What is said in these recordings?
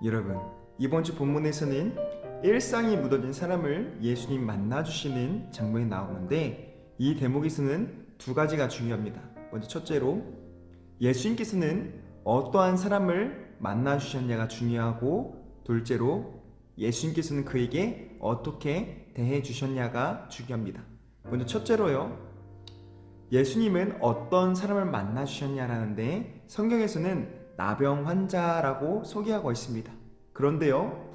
여러분, 이번 주 본문에서는 일상이 묻어진 사람을 예수님 만나주시는 장면이 나오는데, 이 대목에서는 두 가지가 중요합니다. 먼저 첫째로 예수님께서는 어떠한 사람을 만나주셨냐가 중요하고, 둘째로 예수님께서는 그에게 어떻게 대해주셨냐가 중요합니다. 먼저 첫째로요, 예수님은 어떤 사람을 만나주셨냐라는데 성경에서는 나병 환자라고 소개하고 있습니다. 그런데요,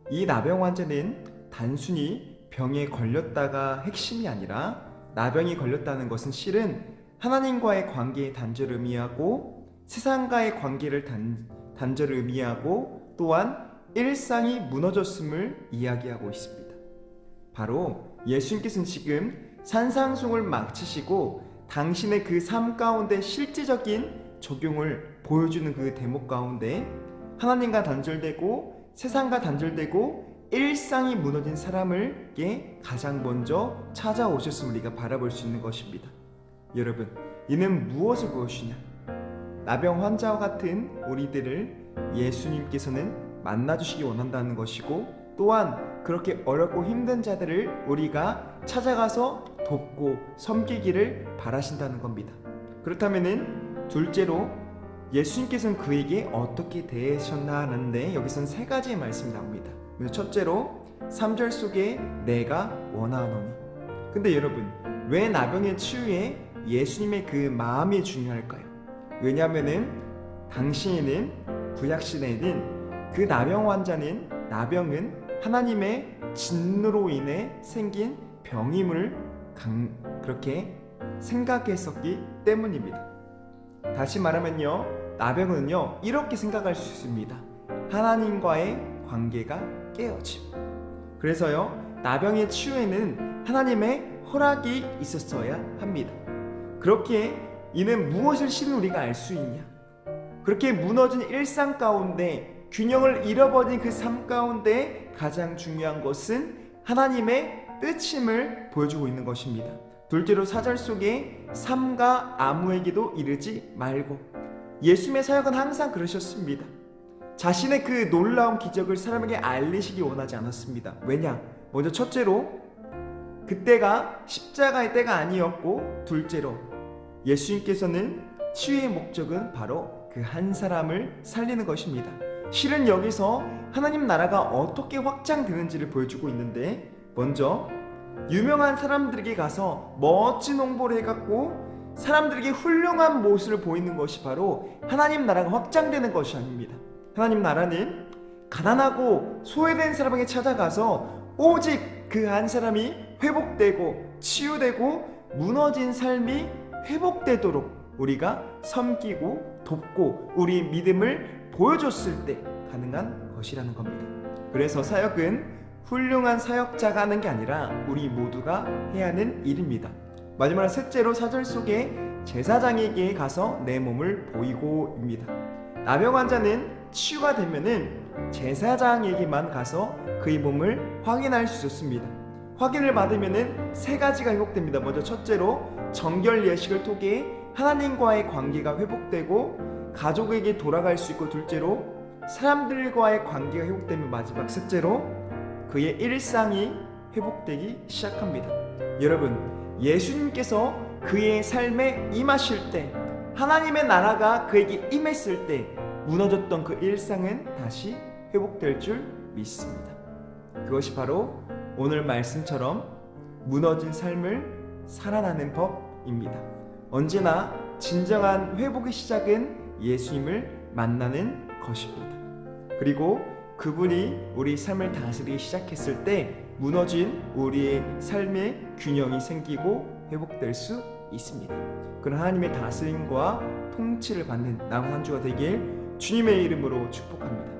이 나병 환자는 단순히 병에 걸렸다가 핵심이 아니라, 나병이 걸렸다는 것은 실은 하나님과의 관계의 단절을 의미하고, 세상과의 관계를 단절을 의미하고, 또한 일상이 무너졌음을 이야기하고 있습니다. 바로 예수님께서는 지금 산상송을 마치시고 당신의 그 삶 가운데 실제적인 적용을 보여주는 그 대목 가운데, 하나님과 단절되고 세상과 단절되고 일상이 무너진 사람을게 가장 먼저 찾아오셨음을 우리가 바라볼 수 있는 것입니다. 여러분, 이는 무엇을 보여주냐? 나병 환자와 같은 우리들을 예수님께서는 만나주시기 원한다는 것이고, 또한 그렇게 어렵고 힘든 자들을 우리가 찾아가서 돕고 섬기기를 바라신다는 겁니다. 그렇다면은 둘째로 예수님께서는 그에게 어떻게 대하셨나 하는데, 여기서는 세 가지의 말씀이 나옵니다. 첫째로 3절 속에 내가 원하노니. 근데 여러분, 왜 나병의 치유에 예수님의 그 마음이 중요할까요? 왜냐하면은 당시에는, 구약시대에는 그 나병은 하나님의 진노로 인해 생긴 병임을 그렇게 생각했었기 때문입니다. 다시 말하면요, 나병은요 이렇게 생각할 수 있습니다. 하나님과의 관계가 깨어짐. 그래서요, 나병의 치유에는 하나님의 허락이 있었어야 합니다. 그렇게 이는 무엇을 실은 우리가 알 수 있냐? 그렇게 무너진 일상 가운데, 균형을 잃어버린 그 삶 가운데 가장 중요한 것은 하나님의 뜻임을 보여주고 있는 것입니다. 둘째로 4절 속에 삼가 아무에게도 이르지 말고. 예수님의 사역은 항상 그러셨습니다. 자신의 그 놀라운 기적을 사람에게 알리시기 원하지 않았습니다. 왜냐? 먼저 첫째로 그때가 십자가의 때가 아니었고, 둘째로 예수님께서는 치유의 목적은 바로 그 한 사람을 살리는 것입니다. 실은 여기서 하나님 나라가 어떻게 확장되는지를 보여주고 있는데, 먼저 유명한 사람들에게 가서 멋진 홍보를 해갖고 사람들에게 훌륭한 모습을 보이는 것이 바로 하나님 나라가 확장되는 것이 아닙니다. 하나님 나라는 가난하고 소외된 사람에게 찾아가서 오직 그 한 사람이 회복되고 치유되고 무너진 삶이 회복되도록 우리가 섬기고 돕고 우리 믿음을 보여줬을 때 가능한 것이라는 겁니다. 그래서 사역은 훌륭한 사역자가 하는 게 아니라 우리 모두가 해야 하는 일입니다. 마지막으로 셋째로 4절 속에 제사장에게 가서 내 몸을 보이고입니다. 나병 환자는 치유가 되면은 제사장에게만 가서 그의 몸을 확인할 수 있었습니다. 확인을 받으면은 세 가지가 회복됩니다. 먼저 첫째로 정결 예식을 통해 하나님과의 관계가 회복되고 가족에게 돌아갈 수 있고, 둘째로 사람들과의 관계가 회복되면 마지막 셋째로 그의 일상이 회복되기 시작합니다. 여러분, 예수님께서 그의 삶에 임하실 때, 하나님의 나라가 그에게 임했을 때 무너졌던 그 일상은 다시 회복될 줄 믿습니다. 그것이 바로 오늘 말씀처럼 무너진 삶을 살아나는 법입니다. 언제나 진정한 회복의 시작은 예수님을 만나는 것입니다. 그리고 그분이 우리 삶을 다스리기 시작했을 때 무너진 우리의 삶의 균형이 생기고 회복될 수 있습니다. 그런 하나님의 다스림과 통치를 받는 남은 한 주가 되길 주님의 이름으로 축복합니다.